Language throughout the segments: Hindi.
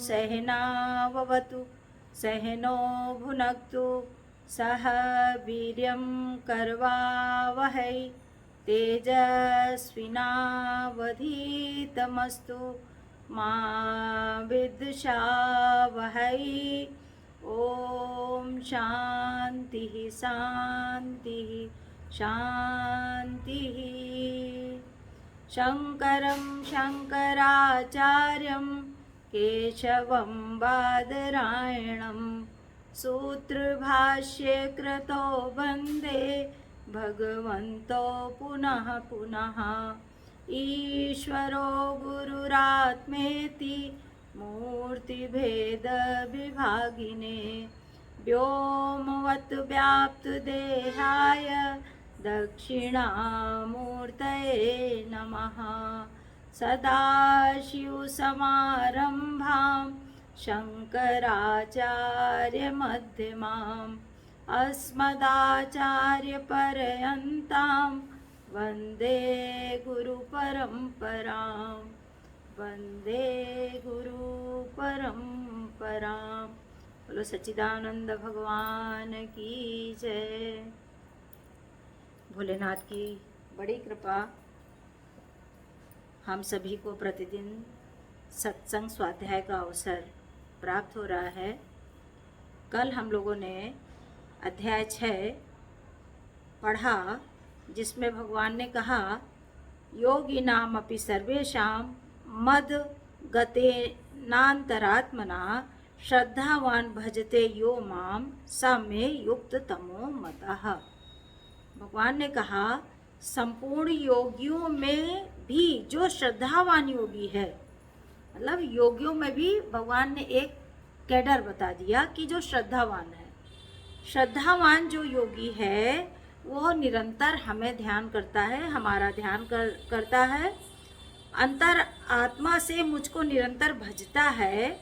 सहनाववतु सहनो भुनक्तु सह वीर्यं करवावहै तेजस्विनावधीतमस्तु मा विद्विषावहै। ॐ शान्तिः शान्तिः शान्तिः। शङ्करं शङ्कराचार्यं केशवं बादरायणं सूत्रभाष्ये कृतो वन्दे भगवन्तो पुनः पुनः। ईश्वरो गुरुरात्मेति मूर्तिभेदविभागिने व्योमवद्व्याप्तदेहाय दक्षिणामूर्तये नमः। सदाशिवसमारम्भां शङ्कराचार्यमध्यमाम् अस्मदाचार्यपर्यन्तां वन्दे गुरुपरम्परां वन्दे गुरुपरम्परां। बोलो सच्चिदानंद भगवान की जय। भोलेनाथ की बड़ी कृपा हम सभी को प्रतिदिन सत्संग स्वाध्याय का अवसर प्राप्त हो रहा है। कल हम लोगों ने अध्याय 6 पढ़ा, जिसमें भगवान ने कहा योगिनाम अपि सर्वेषां मद गतेनान्तरात्मना श्रद्धावान भजते यो माम स मे युक्त तमो मतः। भगवान ने कहा संपूर्ण योगियों में भी जो श्रद्धावान योगी है, मतलब योगियों में भी भगवान ने एक कैडर बता दिया कि जो श्रद्धावान है। श्रद्धावान जो योगी है वो निरंतर हमें ध्यान करता है, हमारा ध्यान करता है, अंतर आत्मा से मुझको निरंतर भजता है,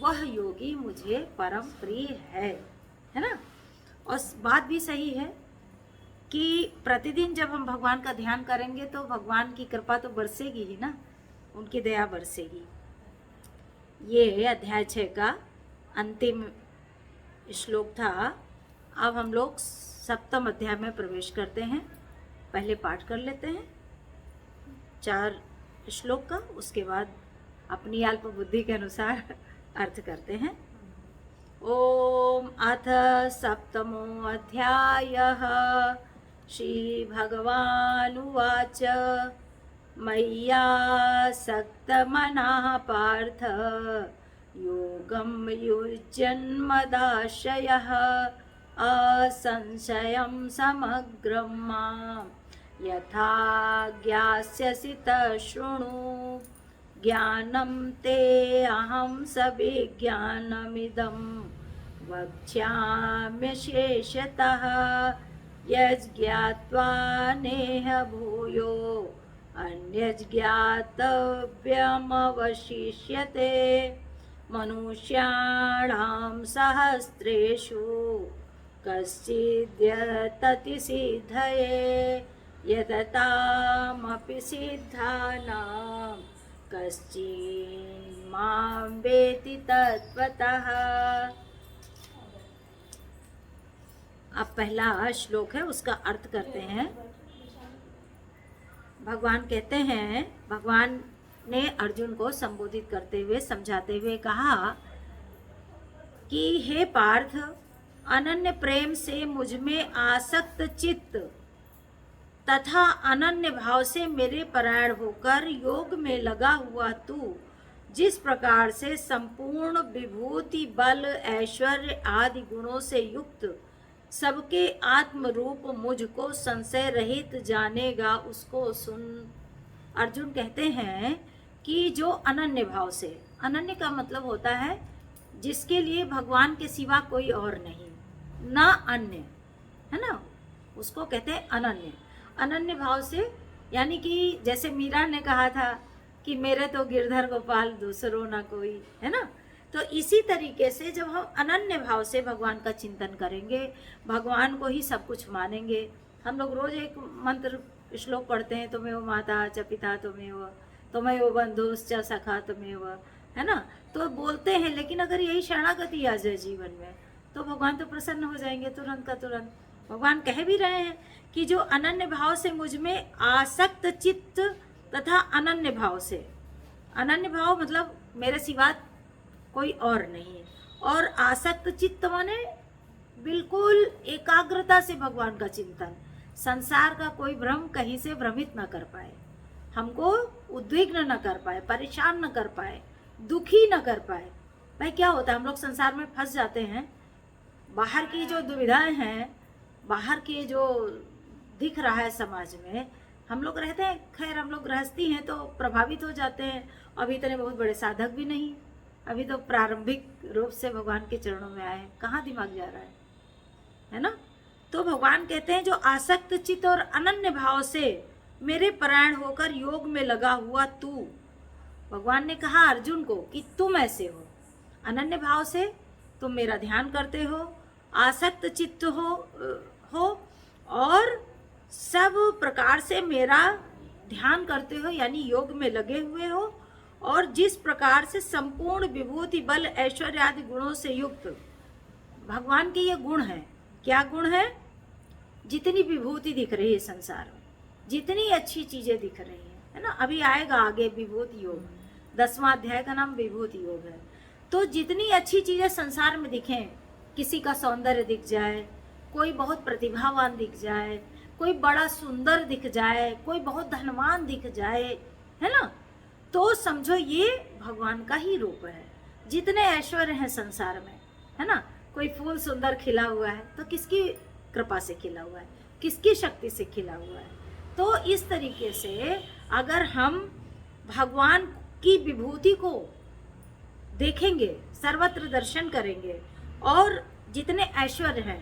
वह योगी मुझे परम प्रिय है ना। और बात भी सही है कि प्रतिदिन जब हम भगवान का ध्यान करेंगे तो भगवान की कृपा तो बरसेगी ही ना, उनकी दया बरसेगी। ये अध्याय 6 का अंतिम श्लोक था। अब हम लोग 7वें अध्याय में प्रवेश करते हैं। पहले पाठ कर लेते हैं 4 श्लोक का, उसके बाद अपनी अल्प बुद्धि के अनुसार अर्थ करते हैं। ओम अथ 7मो अध्यायः। श्री भगवानुवाच मय्यासक्तमनः पार्थ योगं युज्यन्मदाश्रयः असंशयं समग्रं मां यथा ज्ञास्यसि तशृणु। ज्ञानं ते अहं सविज्ञानमिदं वक्ष्याम्यशेषतः यज्ज्ञात्वा नेह भूयो अन्यज्ञातव्यमवशिष्यते। मनुष्याणां सहस्रेषु कश्चिद्यतति सिद्धये यततामपि सिद्धानां कश्चिन्मां वेति तत्त्वतः। अब पहला श्लोक है, उसका अर्थ करते हैं। भगवान कहते हैं, भगवान ने अर्जुन को संबोधित करते हुए समझाते हुए कहा कि हे पार्थ, अनन्य प्रेम से मुझ में आसक्त चित्त तथा अनन्य भाव से मेरे परायण होकर योग में लगा हुआ तू जिस प्रकार से संपूर्ण विभूति बल ऐश्वर्य आदि गुणों से युक्त सबके आत्म रूप मुझको संशय रहित जानेगा, उसको सुन। अर्जुन कहते हैं कि जो अनन्य भाव से, अनन्य का मतलब होता है जिसके लिए भगवान के सिवा कोई और नहीं, ना अन्य, है ना, उसको कहते हैं अनन्य। अनन्य भाव से, यानी कि जैसे मीरा ने कहा था कि मेरे तो गिरधर गोपाल दूसरो ना कोई, है ना। तो इसी तरीके से जब हम अनन्य भाव से भगवान का चिंतन करेंगे, भगवान को ही सब कुछ मानेंगे। हम लोग रोज एक मंत्र श्लोक पढ़ते हैं, तुम्हें माता च पिता तुम्हें बंधुश्च सखा तुम्हें, है ना। तो बोलते हैं, लेकिन अगर यही शरणागति आ जाए जीवन में तो भगवान तो प्रसन्न हो जाएंगे तुरंत का तुरंत। भगवान कह भी रहे हैं कि जो अनन्य भाव से मुझ में आसक्त चित्त तथा अनन्य भाव से, अनन्य भाव मतलब मेरे सिवा कोई और नहीं है, और आसक्त चित्त माने बिल्कुल एकाग्रता से भगवान का चिंतन, संसार का कोई भ्रम कहीं से भ्रमित न कर पाए, हमको उद्विग्न न कर पाए, परेशान न कर पाए, दुखी न कर पाए। भाई क्या होता है, हम लोग संसार में फंस जाते हैं, बाहर की जो दुविधाएं हैं, बाहर के जो दिख रहा है समाज में, हम लोग रहते हैं, खैर हम लोग गृहस्थी हैं तो प्रभावित हो जाते हैं। अभी इतने बहुत बड़े साधक भी नहीं, अभी तो प्रारंभिक रूप से भगवान के चरणों में आए हैं, कहाँ दिमाग जा रहा है ना। तो भगवान कहते हैं जो आसक्त चित्त और अनन्य भाव से मेरे परायण होकर योग में लगा हुआ तू, भगवान ने कहा अर्जुन को कि तुम ऐसे हो, अनन्य भाव से तुम मेरा ध्यान करते हो, आसक्त चित्त हो और सब प्रकार से मेरा ध्यान करते हो, यानी योग में लगे हुए हो, और जिस प्रकार से संपूर्ण विभूति बल ऐश्वर्य आदि गुणों से युक्त, भगवान के ये गुण हैं। क्या गुण है? जितनी विभूति दिख रही है संसार में, जितनी अच्छी चीजें दिख रही हैं, है ना, अभी आएगा आगे विभूति योग, 10वां अध्याय का नाम विभूति योग है। तो जितनी अच्छी चीजें संसार में दिखें, किसी का सौंदर्य दिख जाए, कोई बहुत प्रतिभावान दिख जाए, कोई बड़ा सुंदर दिख जाए, कोई बहुत धनवान दिख जाए, है ना, तो समझो ये भगवान का ही रूप है। जितने ऐश्वर्य हैं संसार में, है ना, कोई फूल सुंदर खिला हुआ है तो किसकी कृपा से खिला हुआ है, किसकी शक्ति से खिला हुआ है। तो इस तरीके से अगर हम भगवान की विभूति को देखेंगे, सर्वत्र दर्शन करेंगे, और जितने ऐश्वर्य हैं,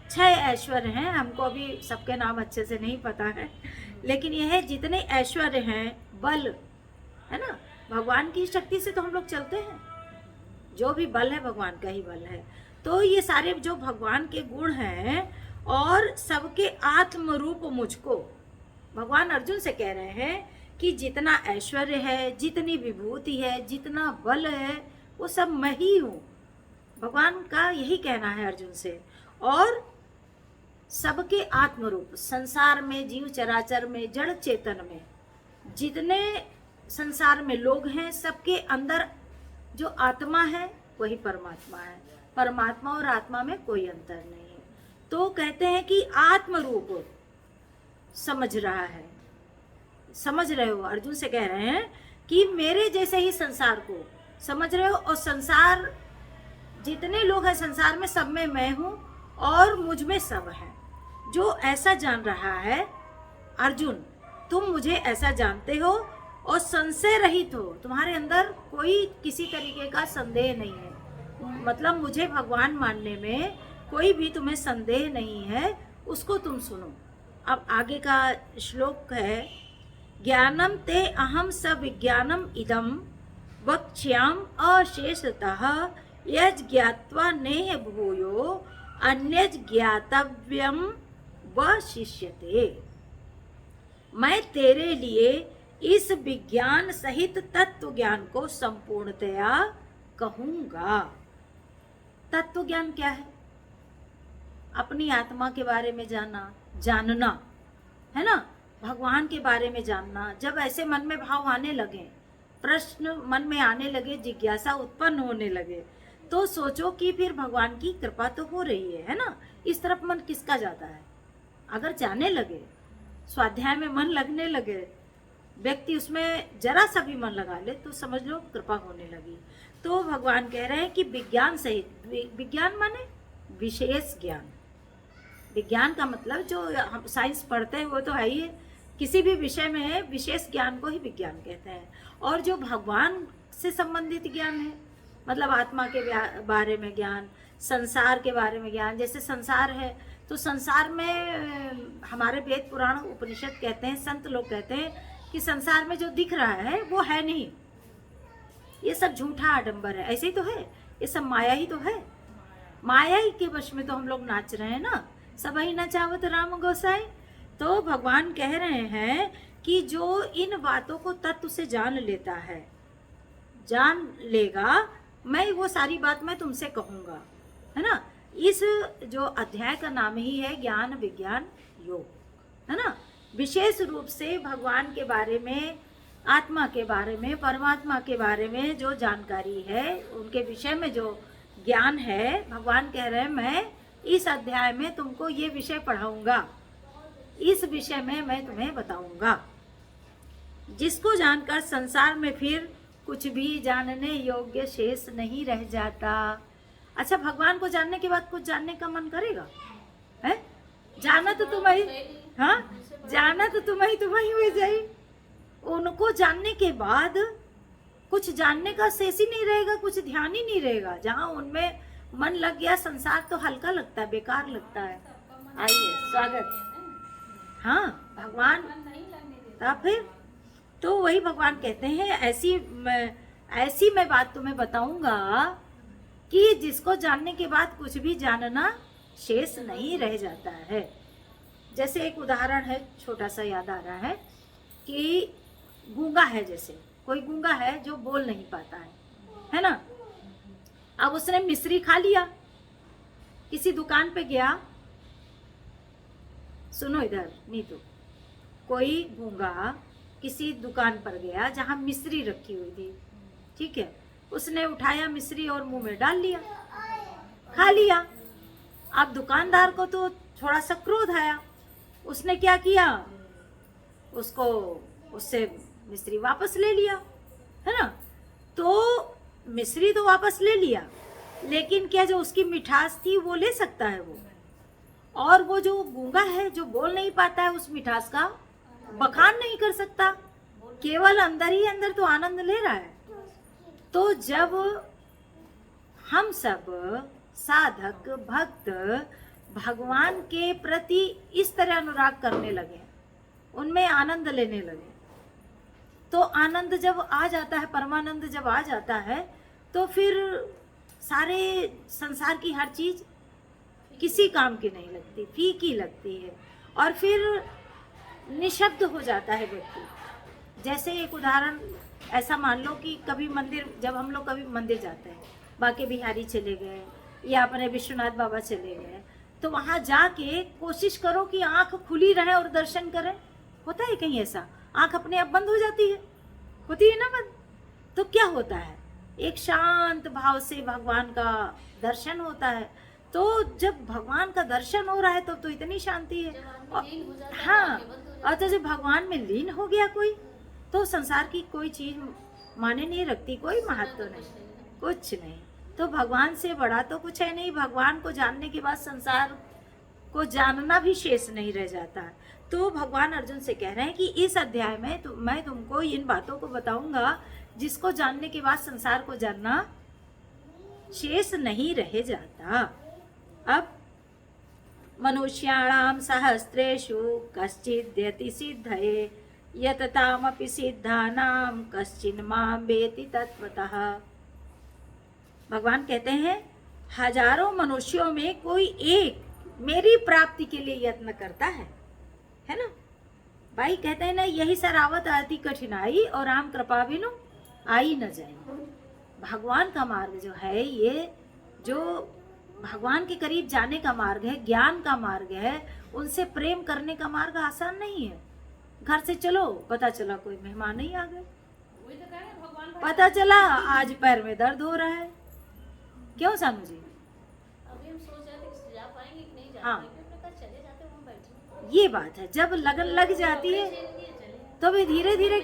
6 ऐश्वर्य हैं, हमको अभी सबके नाम अच्छे से नहीं पता है, लेकिन यह है जितने ऐश्वर्य हैं, बल, है ना, भगवान की शक्ति से तो हम लोग चलते हैं, जो भी बल है भगवान का ही बल है। तो ये सारे जो भगवान के गुण हैं, और सबके आत्म रूप मुझको, भगवान अर्जुन से कह रहे हैं कि जितना ऐश्वर्य है, जितनी विभूति है, जितना बल है, वो सब मैं ही हूँ। भगवान का यही कहना है अर्जुन से। और सबके आत्म रूप, संसार में, जीव चराचर में, जड़ चेतन में, जितने संसार में लोग हैं, सबके अंदर जो आत्मा है वही परमात्मा है। परमात्मा और आत्मा में कोई अंतर नहीं है। तो कहते हैं कि आत्म रूप समझ रहा है, समझ रहे हो, अर्जुन से कह रहे हैं कि मेरे जैसे ही संसार को समझ रहे हो, और संसार जितने लोग हैं संसार में, सब में मैं हूँ और मुझ में सब है। जो ऐसा जान रहा है अर्जुन, तुम मुझे ऐसा जानते हो और संशय रहित हो, तुम्हारे अंदर कोई किसी तरीके का संदेह नहीं है, मतलब मुझे भगवान मानने में कोई भी तुम्हें संदेह नहीं है, उसको तुम सुनो। अब आगे का श्लोक है, ज्ञानम ते अहम स विज्ञानम इदम वक्ष्याम अशेषतः यज् ज्ञात्वा नेह भूयो अन्यज् ज्ञातव्यम वशिष्यते। मैं तेरे लिए इस विज्ञान सहित तत्व ज्ञान को संपूर्णतया कहूंगा। तत्व ज्ञान क्या है? अपनी आत्मा के बारे में जानना, है ना, भगवान के बारे में जानना। जब ऐसे मन में भाव आने लगे, प्रश्न मन में आने लगे, जिज्ञासा उत्पन्न होने लगे, तो सोचो कि फिर भगवान की कृपा तो हो रही है ना। इस तरफ मन किसका जाता है? अगर जाने लगे, स्वाध्याय में मन लगने लगे, व्यक्ति उसमें जरा सा भी मन लगा ले, तो समझ लो कृपा होने लगी। तो भगवान कह रहे हैं कि विज्ञान सहित, विज्ञान माने विशेष ज्ञान। विज्ञान का मतलब जो हम साइंस पढ़ते हैं वो तो है ही, किसी भी विषय में है, विशेष ज्ञान को ही विज्ञान कहते हैं। और जो भगवान से संबंधित ज्ञान है, मतलब आत्मा के बारे में ज्ञान, संसार के बारे में ज्ञान। जैसे संसार है तो संसार में हमारे वेद पुराण उपनिषद कहते हैं, संत लोग कहते हैं कि संसार में जो दिख रहा है वो है नहीं, ये सब झूठा आडंबर है। ऐसे ही तो है, ये सब माया ही तो है, माया ही के वश में तो हम लोग नाच रहे हैं ना, सब ही नचावत राम गोसाई। तो भगवान कह रहे हैं कि जो इन बातों को तत्व से जान लेता है, जान लेगा, मैं वो सारी बात मैं तुमसे कहूँगा, है ना। इस जो अध्याय का नाम ही है ज्ञान विज्ञान योग, है ना। विशेष रूप से भगवान के बारे में, आत्मा के बारे में, परमात्मा के बारे में जो जानकारी है, उनके विषय में जो ज्ञान है, भगवान कह रहे हैं मैं इस अध्याय में तुमको ये विषय पढ़ाऊंगा, इस विषय में मैं तुम्हें बताऊंगा, जिसको जानकर संसार में फिर कुछ भी जानने योग्य शेष नहीं रह जाता। अच्छा, भगवान को जानने के बाद कुछ जानने का मन करेगा? है जाना तो तुम्हें, हाँ जाना तो तुम्हें हो जाए। उनको जानने के बाद कुछ जानने का शेष ही नहीं रहेगा, कुछ ध्यान ही नहीं रहेगा। जहाँ उनमें मन लग गया, संसार तो हल्का लगता है, बेकार लगता है। आइए, स्वागत। हाँ, भगवान फिर तो वही भगवान कहते हैं, ऐसी मैं बात तुम्हें बताऊंगा कि जिसको जानने के बाद कुछ भी जानना शेष नहीं रह जाता है। जैसे एक उदाहरण है, छोटा सा याद आ रहा है कि गूंगा है, जैसे कोई गूंगा है जो बोल नहीं पाता है ना। अब उसने मिश्री खा लिया, किसी दुकान पे गया, सुनो इधर नीतू, कोई गूंगा किसी दुकान पर गया जहां मिश्री रखी हुई थी, ठीक है, उसने उठाया मिश्री और मुंह में डाल लिया, खा लिया। अब दुकानदार को तो थोड़ा सा क्रोध आया, उसने क्या किया, उससे मिश्री वापस ले लिया, है ना। तो मिश्री तो वापस ले लिया, लेकिन क्या जो उसकी मिठास थी वो ले सकता है वो, और वो जो गूंगा है जो बोल नहीं पाता है उस मिठास का बखान नहीं कर सकता, केवल अंदर ही अंदर तो आनंद ले रहा है। तो जब हम सब साधक भक्त भगवान के प्रति इस तरह अनुराग करने लगे, उनमें आनंद लेने लगे, तो आनंद जब आ जाता है, परमानंद जब आ जाता है, तो फिर सारे संसार की हर चीज किसी काम की नहीं लगती, फीकी लगती है, और फिर निशब्द हो जाता है व्यक्ति। जैसे एक उदाहरण ऐसा मान लो कि कभी मंदिर, जब हम लोग कभी मंदिर जाते हैं, बांके बिहारी चले गए या अपने विश्वनाथ बाबा चले गए, तो वहाँ जाके कोशिश करो कि आंख खुली रहे और दर्शन करें। होता है कहीं ऐसा? आंख अपने आप बंद हो जाती है, होती है ना बंद। तो क्या होता है, एक शांत भाव से भगवान का दर्शन होता है। तो जब भगवान का दर्शन हो रहा है तो इतनी शांति है। हाँ, और तो जब भगवान में लीन हो गया कोई, तो संसार की कोई चीज माने नहीं रखती, कोई महत्व नहीं, कुछ नहीं। तो भगवान से बड़ा तो कुछ है नहीं। भगवान को जानने के बाद संसार को जानना भी शेष नहीं रह जाता। तो भगवान अर्जुन से कह रहे हैं कि इस अध्याय में मैं तुमको इन बातों को बताऊंगा, जिसको जानने के बाद संसार को जानना शेष नहीं रह जाता। अब मनुष्याणाम सहस्रेषु कश्चिद्यति सिद्धये यततामपि सिद्धानाम कश्चिन् मां वेति तत्वतः। भगवान कहते हैं, हजारों मनुष्यों में कोई एक मेरी प्राप्ति के लिए यत्न करता है ना। भाई कहते हैं ना, यही सरावत आती कठिनाई और राम कृपा बिनु आई न जाए। भगवान का मार्ग जो है, ये जो भगवान के करीब जाने का मार्ग है, ज्ञान का मार्ग है, उनसे प्रेम करने का मार्ग आसान नहीं है। घर से चलो, पता चला कोई मेहमान ही आ गए, पता चला आज पैर में दर्द हो रहा है। क्यों सानू जी? अभी हम सोच रहे थे कि जा पाएंगे कि नहीं जा हाँ, पाएंगे, चले जाते वहाँ बैठे। ये बात है। जब लगन लग जाती है तो भी धीरे धीरे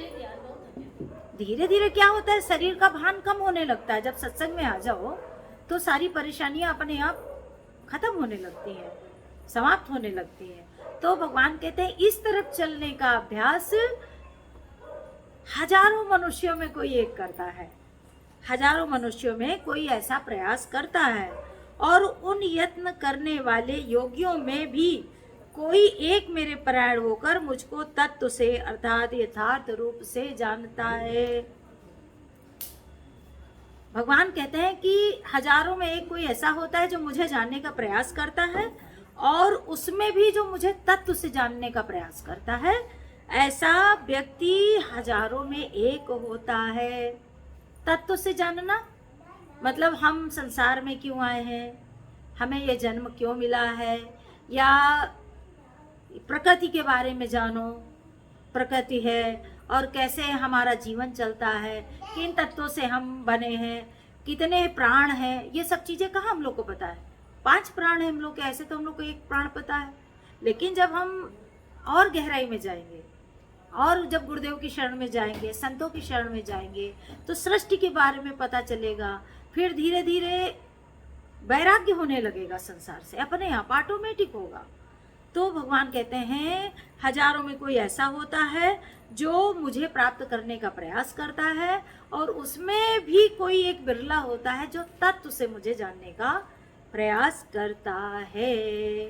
क्या होता है, शरीर का भान कम होने लगता है। जब सत्संग में आ जाओ तो सारी परेशानियां अपने आप खत्म होने लगती हैं, समाप्त होने लगती हैं। तो भगवान कहते हैं, इस तरफ चलने का अभ्यास हजारों मनुष्यों में कोई एक करता है। हजारों मनुष्यों में कोई ऐसा प्रयास करता है, और उन यत्न करने वाले योगियों में भी कोई एक मेरे परायण होकर मुझको तत्व से अर्थात यथार्थ रूप से जानता है। भगवान कहते हैं कि हजारों में एक कोई ऐसा होता है जो मुझे जानने का प्रयास करता है, और उसमें भी जो मुझे तत्व से जानने का प्रयास करता है, ऐसा व्यक्ति हजारों में एक होता है। तत्व से जानना मतलब हम संसार में क्यों आए हैं, हमें ये जन्म क्यों मिला है, या प्रकृति के बारे में जानो, प्रकृति है और कैसे हमारा जीवन चलता है, किन तत्वों से हम बने हैं, कितने प्राण हैं, ये सब चीज़ें कहाँ हम लोग को पता है। 5 प्राण हैं हम लोग के, ऐसे तो हम लोग को 1 प्राण पता है। लेकिन जब हम और गहराई में जाएंगे और जब गुरुदेव की शरण में जाएंगे, संतों की शरण में जाएंगे, तो सृष्टि के बारे में पता चलेगा। फिर धीरे धीरे वैराग्य होने लगेगा संसार से, अपने आप ऑटोमेटिक होगा। तो भगवान कहते हैं हजारों में कोई ऐसा होता है जो मुझे प्राप्त करने का प्रयास करता है, और उसमें भी कोई एक बिरला होता है जो तत्व से मुझे जानने का प्रयास करता है।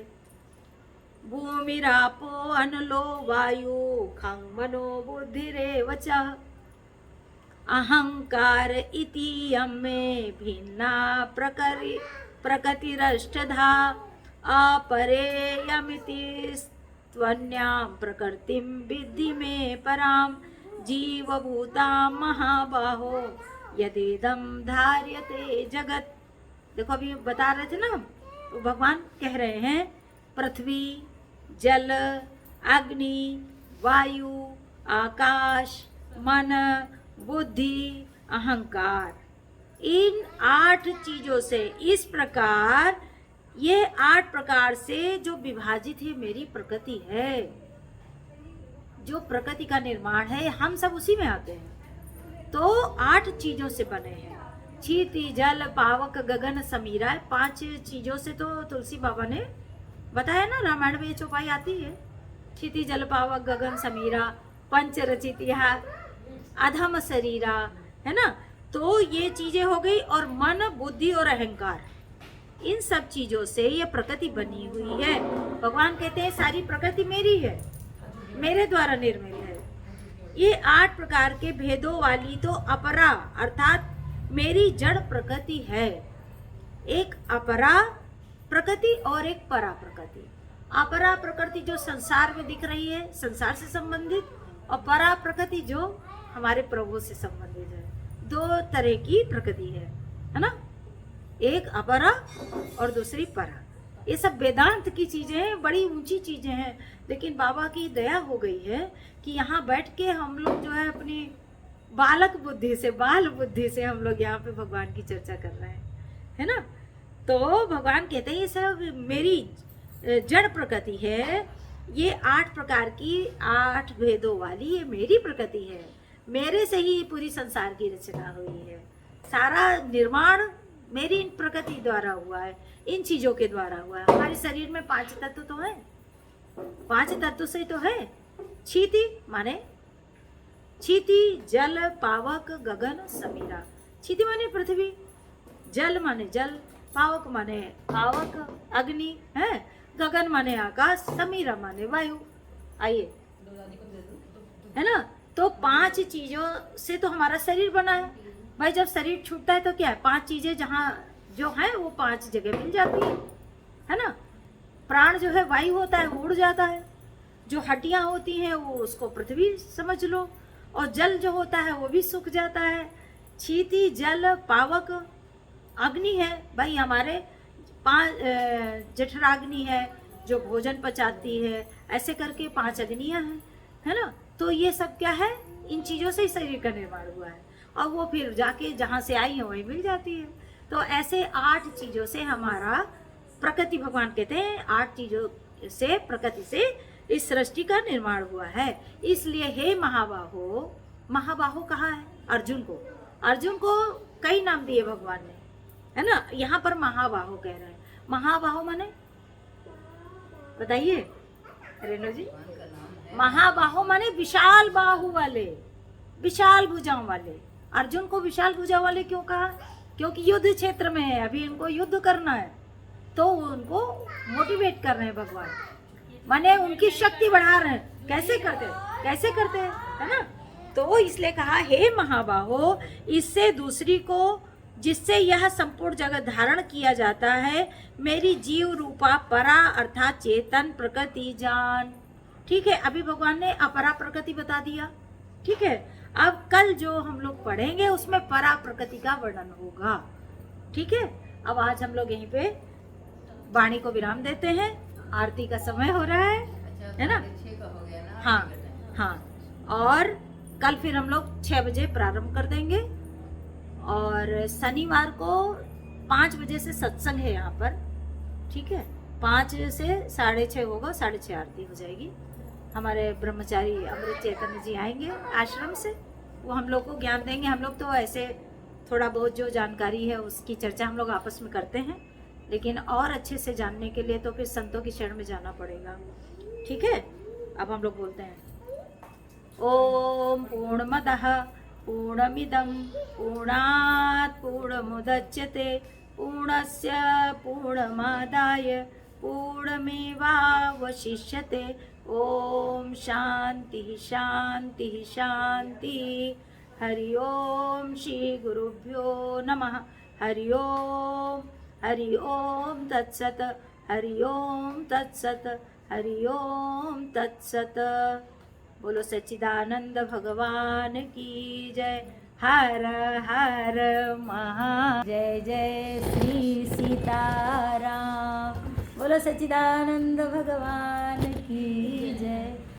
भूमिरापो अनलो वायु खं मनो बुद्धिरेव च अहंकार इति यमे भिन्ना प्रकृतिरष्टधा अपरेयमिति त्वन्यां प्रकृतिं विद्धि मे परां जीवभूता महाबाहो यदेदं धार्यते जगत। देखो अभी बता रहे थे ना हम, तो भगवान कह रहे हैं पृथ्वी, जल, अग्नि, वायु, आकाश, मन, बुद्धि, अहंकार, इन 8 चीजों से इस प्रकार, ये 8 प्रकार से जो विभाजित है मेरी प्रकृति है, जो प्रकृति का निर्माण है, हम सब उसी में आते हैं। तो 8 चीजों से बने हैं, क्षिति जल पावक गगन समीरा। 5 चीजों से तो तुलसी बाबा ने बताया ना, रामायण में ये चौपाई आती है, क्षिति जल पावक गगन समीरा पंच रचितिया अधम शरीरा, है ना। तो ये चीजें हो गई, और मन, बुद्धि और अहंकार, इन सब चीजों से ये प्रकृति बनी हुई है। भगवान कहते हैं सारी प्रकृति मेरी है, मेरे द्वारा निर्मित है। ये 8 प्रकार के भेदों वाली तो अपरा अर्थात मेरी जड़ प्रकृति है। एक अपरा प्रकृति और एक परा प्रकृति। अपरा प्रकृति जो संसार में दिख रही है, संसार से संबंधित, और परा प्रकृति जो हमारे प्रभु से संबंधित है। 2 तरह की प्रकृति है ना, एक अपरा और दूसरी परा। ये सब वेदांत की चीजें हैं, बड़ी ऊंची चीजें हैं, लेकिन बाबा की दया हो गई है कि यहाँ बैठ के हम लोग जो है अपनी बालक बुद्धि से, बाल बुद्धि से हम लोग यहाँ पे भगवान की चर्चा कर रहे हैं, है ना। तो भगवान कहते हैं ये सब मेरी जड़ प्रकृति है, ये 8 प्रकार की 8 भेदों वाली ये मेरी प्रकृति है। मेरे से ही पूरी संसार की रचना हुई है, सारा निर्माण मेरी इन प्रकृति द्वारा हुआ है, इन चीजों के द्वारा हुआ है। हमारे शरीर में 5 तत्व तो है, 5 तत्व से तो है। क्षिति माने क्षिति जल पावक गगन समीरा। क्षिति माने पृथ्वी, जल माने जल, पावक माने पावक अग्नि है, गगन माने आकाश, समीरा माने वायु। आइए, है ना। तो 5 चीजों से तो हमारा शरीर बना है। भाई जब शरीर छूटता है तो क्या है, 5 चीजें जहाँ जो है वो 5 जगह मिल जाती है ना। प्राण जो है वायु होता है, वो उड़ जाता है। जो हड्डियां होती हैं वो उसको पृथ्वी समझ लो, और जल जो होता है वो भी सूख जाता है। क्षिति जल पावक अग्नि है, भाई हमारे 5 जठराग्नि है जो भोजन पचाती है, ऐसे करके 5 अग्नियां हैं, है ना। तो ये सब क्या है, इन चीज़ों से ही शरीर का निर्माण हुआ है, और वो फिर जाके जहाँ से आई है वहीं मिल जाती है। तो ऐसे 8 चीज़ों से हमारा प्रकृति, भगवान कहते हैं 8 चीज़ों से प्रकृति से इस सृष्टि का निर्माण हुआ है। इसलिए हे महाबाहो, महाबाहो कहा है अर्जुन को, अर्जुन को कई नाम दिए भगवान ने, है ना। यहाँ पर महाबाहो कह रहे हैं। महाबाहो माने बताइए रेणु जी। महाबाहो माने विशाल बाहु वाले, विशाल भुजाओं वाले, अर्जुन को विशाल भुजा वाले क्यों कहा? क्योंकि युद्ध क्षेत्र में है, अभी इनको युद्ध करना है, तो उनको मोटिवेट कर रहे हैं भगवान, माने उनकी शक्ति बढ़ा रहे हैं। कैसे करते हैं, है ना? तो इसलिए कहा, हे महाबाहो, इससे दूसरी को, जिससे यह संपूर्ण जगत धारण किया जाता है, मेरी जीव रूपा परा अर्थात चेतन प्रकृति जान। ठीक है, अभी भगवान ने अपरा प्रकृति बता दिया। ठीक है, अब कल जो हम लोग पढ़ेंगे उसमें परा प्रकृति का वर्णन होगा। ठीक है, अब आज हम लोग यहीं पे वाणी को विराम देते हैं, आरती का समय हो रहा है ना? हाँ हाँ, और कल फिर हम लोग 6 बजे प्रारंभ कर देंगे, और शनिवार को 5 बजे से सत्संग है यहाँ पर। ठीक है, 5 से 6:30 होगा, 6:30 आरती हो जाएगी। हमारे ब्रह्मचारी अमृत चैतन्य जी आएंगे आश्रम से, वो हम लोग को ज्ञान देंगे। हम लोग तो ऐसे थोड़ा बहुत जो जानकारी है उसकी चर्चा हम लोग आपस में करते हैं, लेकिन और अच्छे से जानने के लिए तो फिर संतों की शरण में जाना पड़ेगा। ठीक है, अब हम लोग बोलते हैं, ओम पूर्णमदः पूर्णमिदं पूर्णात् पूर्णमुदच्यते पूर्णस्य पूर्णमादाय पूर्णमेवावशिष्यते। ओम शांति शांति शांति। हरि ओम श्री गुरुभ्यो नमः। हरि ओम तत्सत। हरि ओम तत्सत। हरि ओम तत्सत। बोलो सच्चिदानंद भगवान की जय। हर हर महा। जय जय श्री सीताराम। बोलो सच्चिदानंद भगवान की